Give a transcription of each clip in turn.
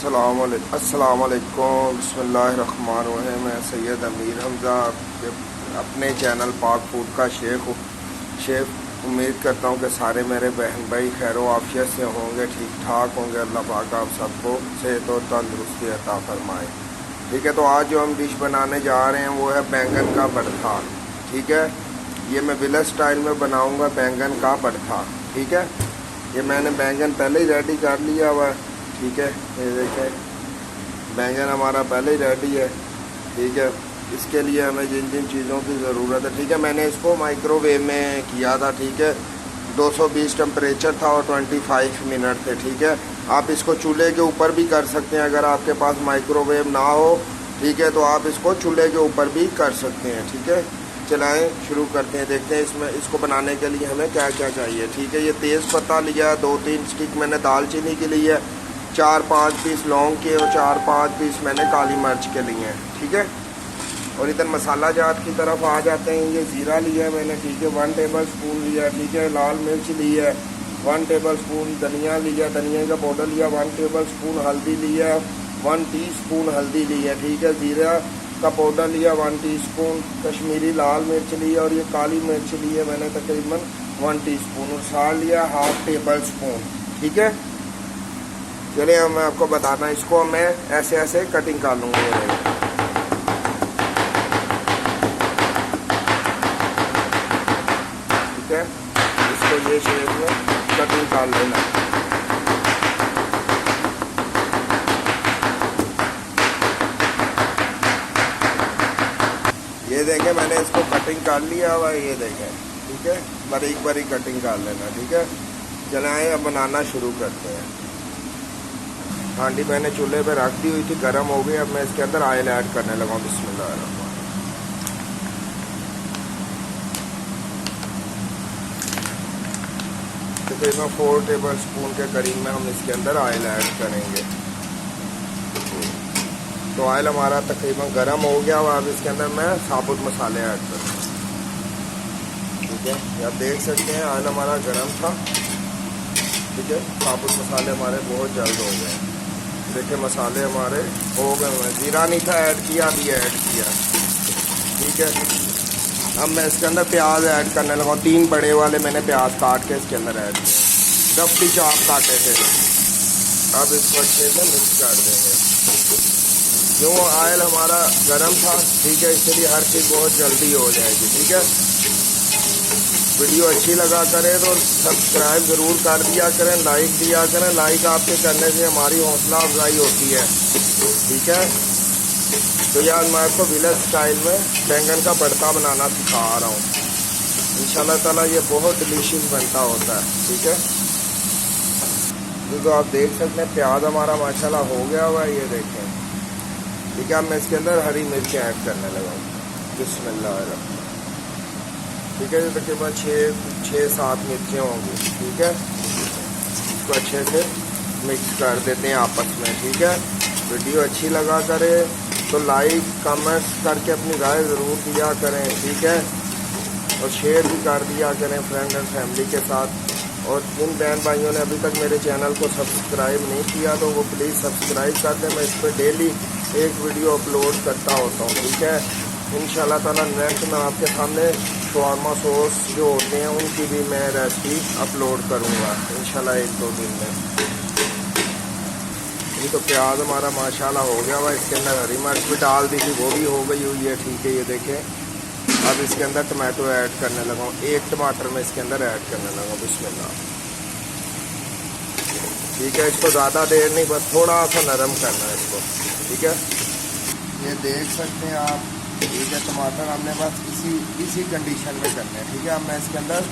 अस्सलामुअलैकुम बिस्मिल्लाहिर्रहमानिर्रहीम। मैं सैयद अमीर हमज़ा अपने चैनल पाक फूड का शेफ़ उम्मीद करता हूँ कि सारे मेरे बहन भाई खैर आफियत से होंगे, ठीक ठाक होंगे। अल्लाह पाक आप सबको सेहत और तंदुरुस्ती अता फरमाए। ठीक है, तो आज जो हम डिश बनाने जा रहे हैं वो है बैंगन का भरता। ठीक है, ये मैं विलेज स्टाइल में बनाऊँगा बैंगन का भरता। ठीक है, ये मैंने बैंगन पहले ही रेडी कर लिया हुआ है। ठीक है, ये देखें बैंगन हमारा पहले ही रेडी है। ठीक है, इसके लिए हमें जिन जिन चीज़ों की ज़रूरत है, ठीक है, मैंने इसको माइक्रोवेव में किया था। ठीक है, 220 टेम्परेचर था और 25 मिनट थे। ठीक है, आप इसको चूल्हे के ऊपर भी कर सकते हैं अगर आपके पास माइक्रोवेव ना हो। ठीक है, तो आप इसको चूल्हे के ऊपर भी कर सकते हैं। ठीक है, चलाएं, शुरू करते हैं। देखते हैं इसको बनाने के लिए हमें क्या क्या चाहिए। ठीक है, ये तेज़ पत्ता लिया, 2-3 स्टिक मैंने दालचीनी के लिए, 4-5 पीस लौंग के और 4-5 पीस मैंने काली मिर्च के लिए हैं। ठीक है, और इधर मसाला जात की तरफ आ जाते हैं। ये ज़ीरा लिया है मैंने। ठीक है, 1 टेबल स्पून लिया। ठीक है, लाल मिर्च ली है 1 टेबल स्पून, धनिया लिया, धनिया का पाउडर लिया 1 टेबल स्पून, हल्दी लिया 1 टीस्पून हल्दी लिया। ठीक है, ज़ीरा का पाउडर लिया 1 टीस्पून, कश्मीरी लाल मिर्च लिया और ये काली मिर्च ली है मैंने तकरीबन 1 टीस्पून, और साल लिया 1/2 टेबल स्पून। ठीक है, चलिए अब मैं आपको बताना, इसको मैं ऐसे ऐसे कटिंग कर लूँगा। ठीक है, इसको ये शेप में कटिंग कर लेना। ये देखें मैंने इसको कटिंग कर लिया हुआ है, ये देखें। ठीक है, बारीक बारीक कटिंग कर लेना। ठीक है, चलाएँ अब बनाना शुरू करते हैं। हांडी मैंने चूल्हे पे रख दी हुई थी, गर्म हो गई। अब मैं इसके अंदर ऑयल ऐड करने लगा। बिस्मिल्लाह। तकरीबन 4 टेबल स्पून के करीब में हम इसके अंदर ऑयल ऐड करेंगे। तो ऑयल हमारा तकरीबन गर्म हो गया और अब इसके अंदर मैं साबुत मसाले ऐड करूँगा। ठीक है, आप देख सकते हैं ऑयल हमारा गर्म था। ठीक है, साबुत मसाले हमारे बहुत जल्द हो गए। देखिए मसाले हमारे हो गए। जीरा नहीं था ऐड किया, अभी ऐड किया। ठीक है, अब मैं इसके अंदर प्याज ऐड करने लगा। 3 बड़े वाले मैंने प्याज काट के इसके अंदर ऐड किए, रफली चाप काटे थे। अब इसको अच्छे से मिक्स कर देंगे। क्यों, ऑयल हमारा गर्म था। ठीक है, इसलिए हर चीज़ बहुत जल्दी हो जाएगी। ठीक है, वीडियो अच्छी लगा करें तो सब्सक्राइब ज़रूर कर दिया करें, लाइक दिया करें। लाइक आपके करने से हमारी हौसला अफजाई होती है। ठीक है, तो यार मैं आपको विलेज स्टाइल में बैंगन का भरता बनाना सिखा रहा हूँ। इंशाल्लाह ताला ये बहुत डिलीशियस बनता होता है। ठीक है, तो आप देख सकते हैं प्याज हमारा माशाल्लाह हो गया हुआ है, ये देखें। ठीक है, अब मैं इसके अंदर हरी मिर्च ऐड करने लगा। बिस्मिल्लाह। ठीक है, तकरीबन 6-7 मिर्चें होंगी। ठीक है, इसको अच्छे से मिक्स कर देते हैं आपस में। ठीक है, वीडियो अच्छी लगा करें तो लाइक कमेंट्स करके अपनी राय ज़रूर दिया करें। ठीक है, और शेयर भी कर दिया करें फ्रेंड एंड फैमिली के साथ। और जिन बहन भाइयों ने अभी तक मेरे चैनल को सब्सक्राइब नहीं किया तो वो प्लीज़ सब्सक्राइब कर दें। मैं इस पर डेली एक वीडियो अपलोड करता होता हूँ। ठीक है, इंशाल्लाह ताला नेक्स्ट में आपके सामने शवारमा सॉस जो होते हैं उनकी भी मैं रेसिपी अपलोड करूँगा इंशाल्लाह 1-2 दिन में। ये तो प्याज हमारा माशाल्लाह हो गया हुआ। इसके अंदर हरी मिर्च भी डाल दी थी, वो भी हो गई हुई है। ठीक है, ये देखें। अब इसके अंदर टमाटो ऐड करने लगा हूँ। 1 टमाटर में इसके अंदर ऐड करने लगा। बिस्मिल्लाह। ठीक है, इसको ज़्यादा देर नहीं, बस थोड़ा सा नरम करना है इसको। ठीक है, ये देख सकते हैं आप। ठीक है, टमाटर हमने बस इसी कंडीशन में करने हैं। ठीक है, अब मैं इसके अंदर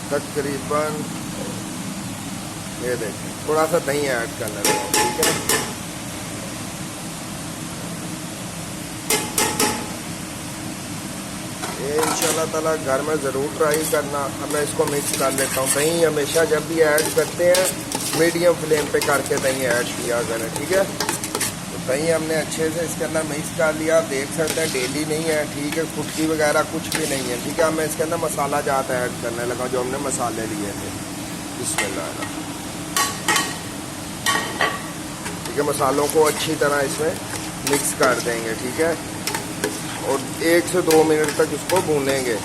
तकरीबन ये देखें थोड़ा सा दही ऐड करने लगा। ठीक है, ये इंशाल्लाह ताला घर में ज़रूर ट्राई करना। अब मैं इसको मिक्स कर लेता हूँ। दही हमेशा जब भी ऐड करते हैं मीडियम फ्लेम पे करके दही ऐड किया करें। ठीक है, दही हमने अच्छे से इसके अंदर मिक्स कर लिया। आप देख सकते हैं डेली नहीं है। ठीक है, फुटकी वगैरह कुछ भी नहीं है। ठीक है, मैं इसके अंदर मसाला जात ऐड करने लगा जो हमने मसाले लिए थे। बिस्मिल्लाह। ठीक है। मसालों को अच्छी तरह इसमें मिक्स कर देंगे, ठीक है, और 1 से 2 मिनट तक इसको भूनेंगे।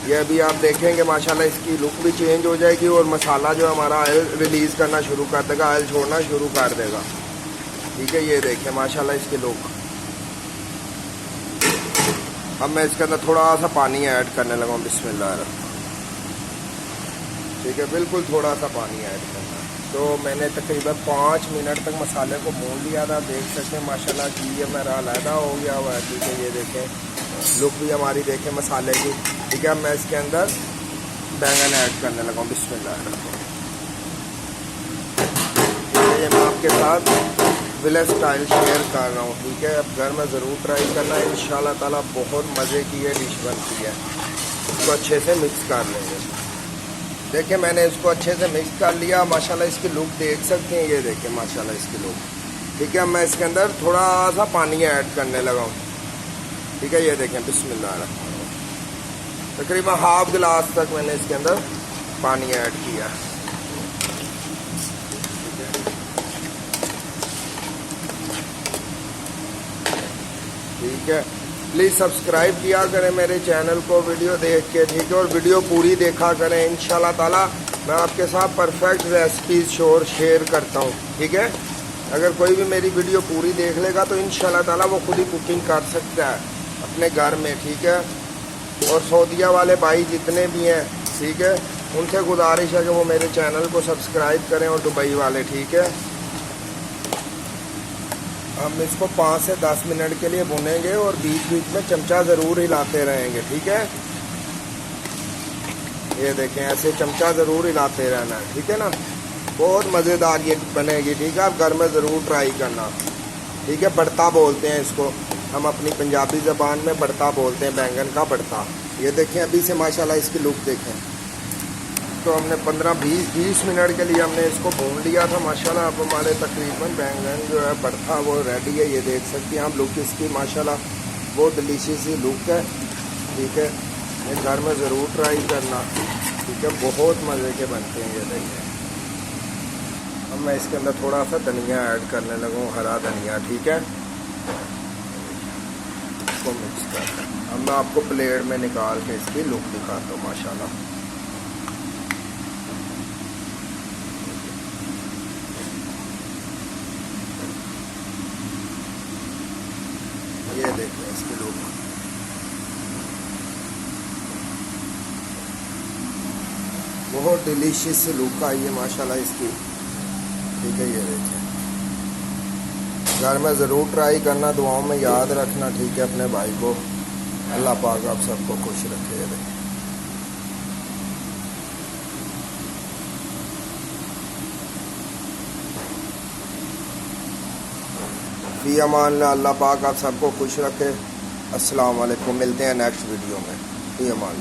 ये अभी आप देखेंगे माशाल्लाह इसकी लुक भी चेंज हो जाएगी और मसाला जो हमारा ऑयल रिलीज़ करना शुरू कर देगा, ऑयल छोड़ना शुरू कर देगा, ठीक है। ये देखें माशाल्लाह इसकी लुक। अब मैं इसके अंदर थोड़ा सा पानी ऐड करने लगा हूँ, बिस्मिल्लाह, ठीक है, बिल्कुल थोड़ा सा पानी ऐड करना। तो मैंने तकरीबन 5 मिनट तक मसाले को भून लिया था। देख सकते हैं माशाल्लाह कि ये मेरा अलहदा हो गया हुआ है, ठीक है। ये देखें लुक भी हमारी देखें मसाले की, ठीक है। अब मैं इसके अंदर बैंगन ऐड करने लगा हूँ, बिस्मिल्लाह। ये मैं आपके साथ विलेज स्टाइल शेयर कर रहा हूँ, ठीक है। अब घर में ज़रूर ट्राई करना, इंशाल्लाह ताला बहुत मज़े की ये डिश बनती है। इसको अच्छे से मिक्स कर लेंगे। देखिए मैंने इसको अच्छे से मिक्स कर लिया, माशाल्लाह इसकी लुक देख सकते हैं। ये देखें माशाल्लाह इसकी लुक, ठीक है। मैं इसके अंदर थोड़ा सा पानी ऐड करने लगा हूँ, ठीक है। ये देखें बिस्मिल्लाह, तकरीबन हाफ गिलास तक मैंने इसके अंदर पानी ऐड किया, ठीक है। प्लीज़ सब्सक्राइब किया करें मेरे चैनल को वीडियो देख के, ठीक है, और वीडियो पूरी देखा करें। इंशाल्लाह ताला मैं आपके साथ परफेक्ट रेसिपीज शेयर करता हूँ, ठीक है। अगर कोई भी मेरी वीडियो पूरी देख लेगा तो इंशाल्लाह ताला वो खुद ही कुकिंग कर सकता है अपने घर में, ठीक है। और सऊदीया वाले भाई जितने भी हैं, ठीक है, उनसे गुजारिश है कि वो मेरे चैनल को सब्सक्राइब करें, और दुबई वाले, ठीक है। हम इसको 5 से 10 मिनट के लिए भुनेंगे और बीच बीच में चमचा ज़रूर हिलाते रहेंगे, ठीक है। ये देखें ऐसे चमचा ज़रूर हिलाते रहना है, ठीक है ना। बहुत मज़ेदार ये बनेगी, ठीक है। आप घर में ज़रूर ट्राई करना, ठीक है। भरता बोलते हैं इसको हम अपनी पंजाबी ज़बान में, भरता बोलते हैं, बैंगन का भरता। ये देखें अभी से माशाल्लाह इसकी लुक देखें। तो हमने 15-20 मिनट के लिए हमने इसको भून लिया था माशाल्लाह। अब हमारे तकरीबन बैंगन जो है भरता वो रेडी है। ये देख सकते हैं आप लुक इसकी माशाल्लाह, बहुत डिलीशियस सी लुक है, ठीक है। ये घर में ज़रूर ट्राई करना, ठीक है, बहुत मज़े के बनते हैं। ये देखिए अब मैं इसके अंदर थोड़ा सा धनिया ऐड करने लगा हूँ, हरा धनिया, ठीक है। इसको मिक्स कर, अब मैं आपको प्लेट में निकाल के इसकी लुक दिखाता हूँ माशाल्लाह। ये देखें इसकी लुक, बहुत डिलीशियस लुक आई है माशाल्लाह इसकी, ठीक है। ये देखें घर में ज़रूर ट्राई करना, दुआओं में याद रखना, ठीक है, अपने भाई को। अल्लाह पाक आप सबको खुश रखे। ये देखें फी अमान, अल्लाह पाक आप सबको खुश रखे। अस्सलाम वालेकुम, मिलते हैं नेक्स्ट वीडियो में। फी अमान।